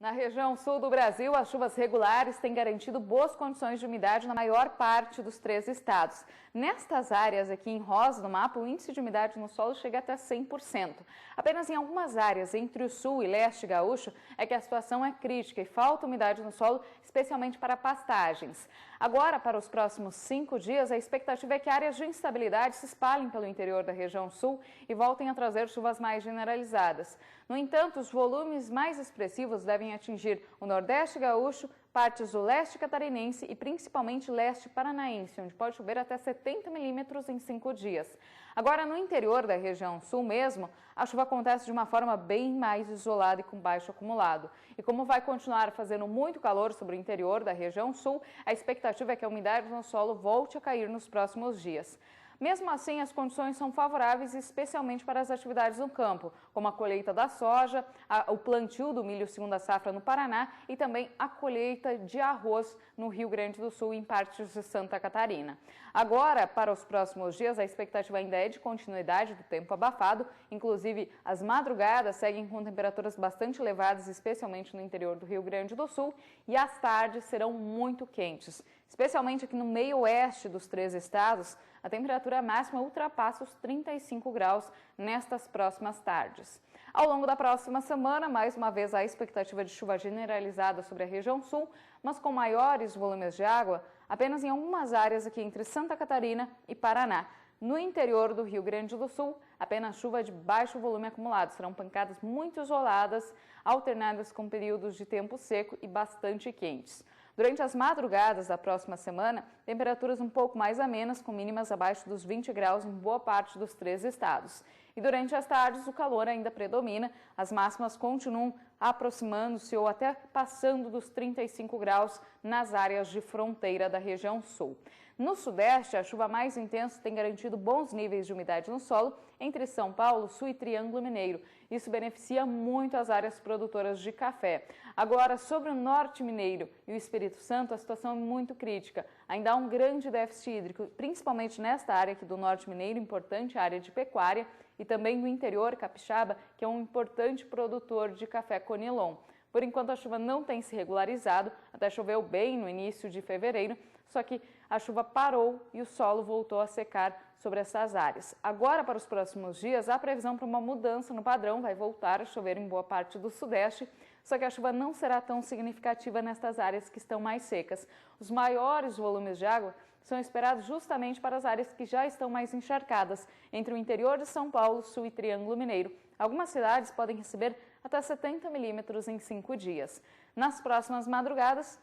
Na região sul do Brasil, as chuvas regulares têm garantido boas condições de umidade na maior parte dos 3 estados. Nestas áreas aqui em rosa no mapa, o índice de umidade no solo chega até 100%. Apenas em algumas áreas entre o sul e leste gaúcho é que a situação é crítica e falta umidade no solo, especialmente para pastagens. Agora, para os próximos 5 dias, a expectativa é que áreas de instabilidade se espalhem pelo interior da região sul e voltem a trazer chuvas mais generalizadas. No entanto, os volumes mais expressivos devem atingir o Nordeste gaúcho, partes do leste catarinense e principalmente leste paranaense, onde pode chover até 70 milímetros em 5 dias. Agora, no interior da região sul mesmo, a chuva acontece de uma forma bem mais isolada e com baixo acumulado. E como vai continuar fazendo muito calor sobre o interior da região sul, a expectativa é que a umidade no solo volte a cair nos próximos dias. Mesmo assim, as condições são favoráveis, especialmente para as atividades no campo, como a colheita da soja, o plantio do milho segunda safra no Paraná e também a colheita de arroz no Rio Grande do Sul e em partes de Santa Catarina. Agora, para os próximos dias, a expectativa ainda é de continuidade do tempo abafado, inclusive as madrugadas seguem com temperaturas bastante elevadas, especialmente no interior do Rio Grande do Sul, e as tardes serão muito quentes. Especialmente aqui no meio oeste dos 3 estados, a temperatura máxima ultrapassa os 35 graus nestas próximas tardes. Ao longo da próxima semana, mais uma vez, há a expectativa de chuva generalizada sobre a região sul, mas com maiores volumes de água apenas em algumas áreas aqui entre Santa Catarina e Paraná. No interior do Rio Grande do Sul, apenas chuva de baixo volume acumulado. Serão pancadas muito isoladas, alternadas com períodos de tempo seco e bastante quentes. Durante as madrugadas da próxima semana, temperaturas um pouco mais amenas, com mínimas abaixo dos 20 graus em boa parte dos 3 estados. E durante as tardes, o calor ainda predomina, as máximas continuam aproximando-se ou até passando dos 35 graus nas áreas de fronteira da região sul. No sudeste, a chuva mais intensa tem garantido bons níveis de umidade no solo entre São Paulo, Sul e Triângulo Mineiro. Isso beneficia muito as áreas produtoras de café. Agora, sobre o Norte Mineiro e o Espírito Santo, a situação é muito crítica. Ainda há um grande déficit hídrico, principalmente nesta área aqui do Norte Mineiro, importante área de pecuária, e também no interior capixaba, que é um importante produtor de café conilon. Por enquanto, a chuva não tem se regularizado, até choveu bem no início de fevereiro, só que a chuva parou e o solo voltou a secar sobre essas áreas. Agora, para os próximos dias, há previsão para uma mudança no padrão, vai voltar a chover em boa parte do sudeste, só que a chuva não será tão significativa nestas áreas que estão mais secas. Os maiores volumes de água são esperados justamente para as áreas que já estão mais encharcadas, entre o interior de São Paulo, Sul e Triângulo Mineiro. Algumas cidades podem receber até 70 milímetros em 5 dias. Nas próximas madrugadas,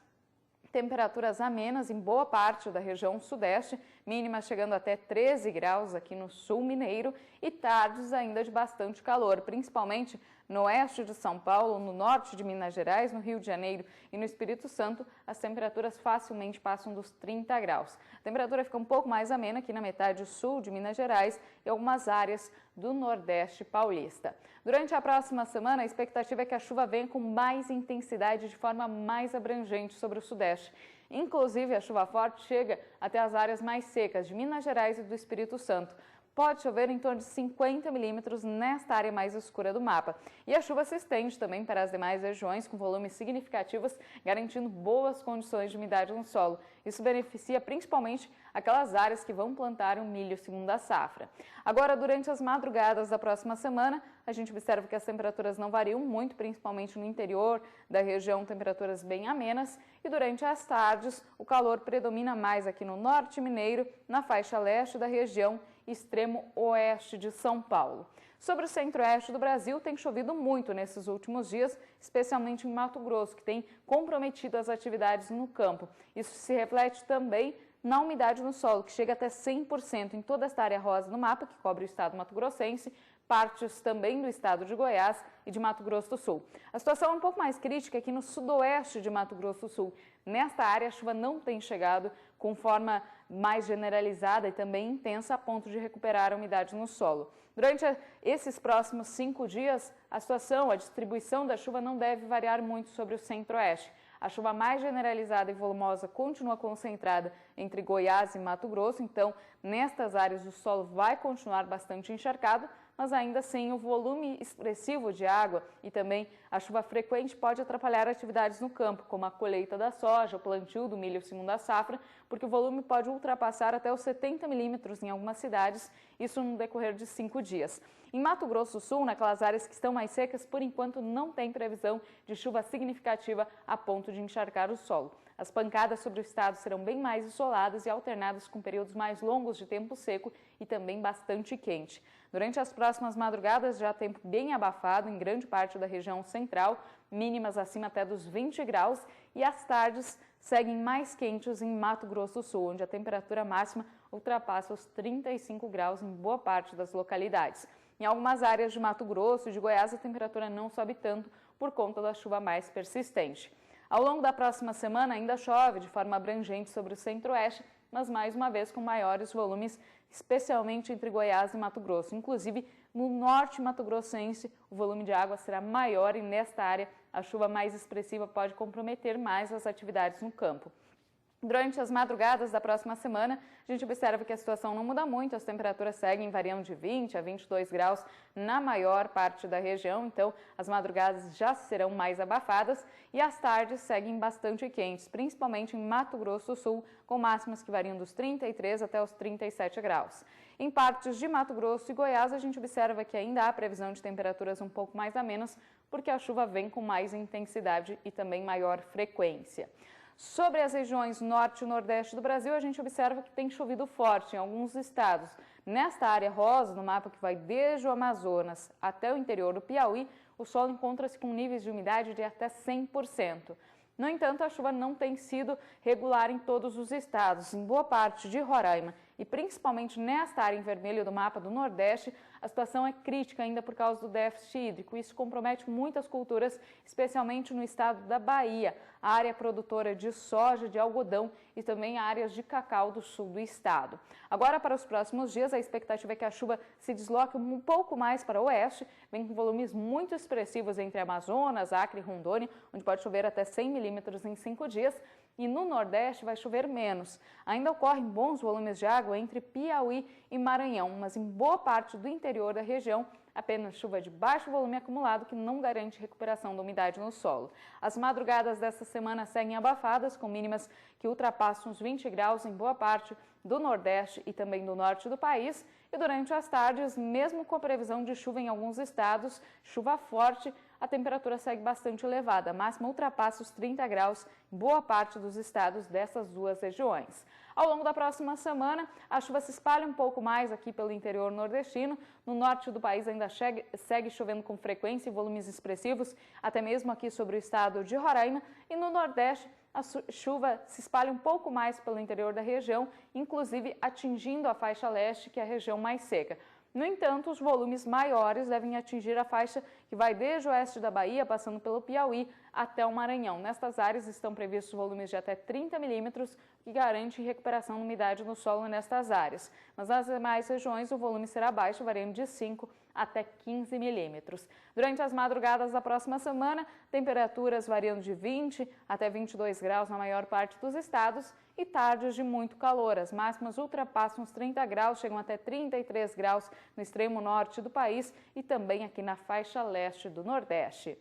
temperaturas amenas em boa parte da região sudeste, mínimas chegando até 13 graus aqui no sul mineiro e tardes ainda de bastante calor, principalmente no oeste de São Paulo, no norte de Minas Gerais, no Rio de Janeiro e no Espírito Santo, as temperaturas facilmente passam dos 30 graus. A temperatura fica um pouco mais amena aqui na metade sul de Minas Gerais e algumas áreas do Nordeste paulista. Durante a próxima semana, a expectativa é que a chuva venha com mais intensidade de forma mais abrangente sobre o Sudeste. Inclusive, a chuva forte chega até as áreas mais secas de Minas Gerais e do Espírito Santo. Pode chover em torno de 50 milímetros nesta área mais escura do mapa. E a chuva se estende também para as demais regiões com volumes significativos, garantindo boas condições de umidade no solo. Isso beneficia principalmente aquelas áreas que vão plantar o milho segunda safra. Agora, durante as madrugadas da próxima semana, a gente observa que as temperaturas não variam muito, principalmente no interior da região, temperaturas bem amenas. E durante as tardes, o calor predomina mais aqui no norte mineiro, na faixa leste da região, extremo oeste de São Paulo. Sobre o centro-oeste do Brasil, tem chovido muito nesses últimos dias, especialmente em Mato Grosso, que tem comprometido as atividades no campo. Isso se reflete também na umidade no solo, que chega até 100% em toda esta área rosa no mapa, que cobre o estado mato-grossense, partes também do estado de Goiás e de Mato Grosso do Sul. A situação é um pouco mais crítica aqui no sudoeste de Mato Grosso do Sul. Nesta área, a chuva não tem chegado com forma mais generalizada e também intensa a ponto de recuperar a umidade no solo. Durante esses próximos 5 dias, a situação, a distribuição da chuva não deve variar muito sobre o centro-oeste. A chuva mais generalizada e volumosa continua concentrada entre Goiás e Mato Grosso, então nestas áreas o solo vai continuar bastante encharcado, mas ainda sem o volume expressivo de água e também a chuva frequente pode atrapalhar atividades no campo, como a colheita da soja, o plantio do milho segunda safra, porque o volume pode ultrapassar até os 70 milímetros em algumas cidades, isso no decorrer de 5 dias. Em Mato Grosso do Sul, naquelas áreas que estão mais secas, por enquanto não tem previsão de chuva significativa a ponto de encharcar o solo. As pancadas sobre o estado serão bem mais isoladas e alternadas com períodos mais longos de tempo seco e também bastante quente. Durante as próximas madrugadas, já tempo bem abafado em grande parte da região central, mínimas acima até dos 20 graus, e as tardes seguem mais quentes em Mato Grosso do Sul, onde a temperatura máxima ultrapassa os 35 graus em boa parte das localidades. Em algumas áreas de Mato Grosso e de Goiás, a temperatura não sobe tanto por conta da chuva mais persistente. Ao longo da próxima semana ainda chove de forma abrangente sobre o centro-oeste, mas mais uma vez com maiores volumes, especialmente entre Goiás e Mato Grosso. Inclusive, no norte mato-grossense, o volume de água será maior e nesta área a chuva mais expressiva pode comprometer mais as atividades no campo. Durante as madrugadas da próxima semana, a gente observa que a situação não muda muito, as temperaturas seguem variando de 20 a 22 graus na maior parte da região, então as madrugadas já serão mais abafadas e as tardes seguem bastante quentes, principalmente em Mato Grosso do Sul, com máximas que variam dos 33 até os 37 graus. Em partes de Mato Grosso e Goiás, a gente observa que ainda há previsão de temperaturas um pouco mais amenas, porque a chuva vem com mais intensidade e também maior frequência. Sobre as regiões norte e nordeste do Brasil, a gente observa que tem chovido forte em alguns estados. Nesta área rosa, no mapa que vai desde o Amazonas até o interior do Piauí, o solo encontra-se com níveis de umidade de até 100%. No entanto, a chuva não tem sido regular em todos os estados. Em boa parte de Roraima e principalmente nesta área em vermelho do mapa do Nordeste, a situação é crítica ainda por causa do déficit hídrico. Isso compromete muitas culturas, especialmente no estado da Bahia, a área produtora de soja, de algodão e também áreas de cacau do sul do estado. Agora, para os próximos dias, a expectativa é que a chuva se desloque um pouco mais para o oeste, vem com volumes muito expressivos entre Amazonas, Acre e Rondônia, onde pode chover até 100 milímetros em 5 dias, e no Nordeste vai chover menos. Ainda ocorrem bons volumes de água entre Piauí e Maranhão, mas em boa parte do interior da região, apenas chuva de baixo volume acumulado que não garante recuperação da umidade no solo. As madrugadas desta semana seguem abafadas, com mínimas que ultrapassam os 20 graus em boa parte do Nordeste e também do norte do país. E durante as tardes, mesmo com a previsão de chuva em alguns estados, chuva forte, a temperatura segue bastante elevada. A máxima ultrapassa os 30 graus em boa parte dos estados dessas duas regiões. Ao longo da próxima semana, a chuva se espalha um pouco mais aqui pelo interior nordestino. No norte do país ainda segue chovendo com frequência e volumes expressivos, até mesmo aqui sobre o estado de Roraima. E no Nordeste, a chuva se espalha um pouco mais pelo interior da região, inclusive atingindo a faixa leste, que é a região mais seca. No entanto, os volumes maiores devem atingir a faixa que vai desde o oeste da Bahia, passando pelo Piauí, até o Maranhão. Nestas áreas estão previstos volumes de até 30 milímetros, que garante recuperação de umidade no solo nestas áreas. Mas nas demais regiões o volume será baixo, variando de 5 até 15 milímetros. Durante as madrugadas da próxima semana, temperaturas variando de 20 até 22 graus na maior parte dos estados e tardes de muito calor. As máximas ultrapassam os 30 graus, chegam até 33 graus no extremo norte do país e também aqui na faixa leste do Nordeste.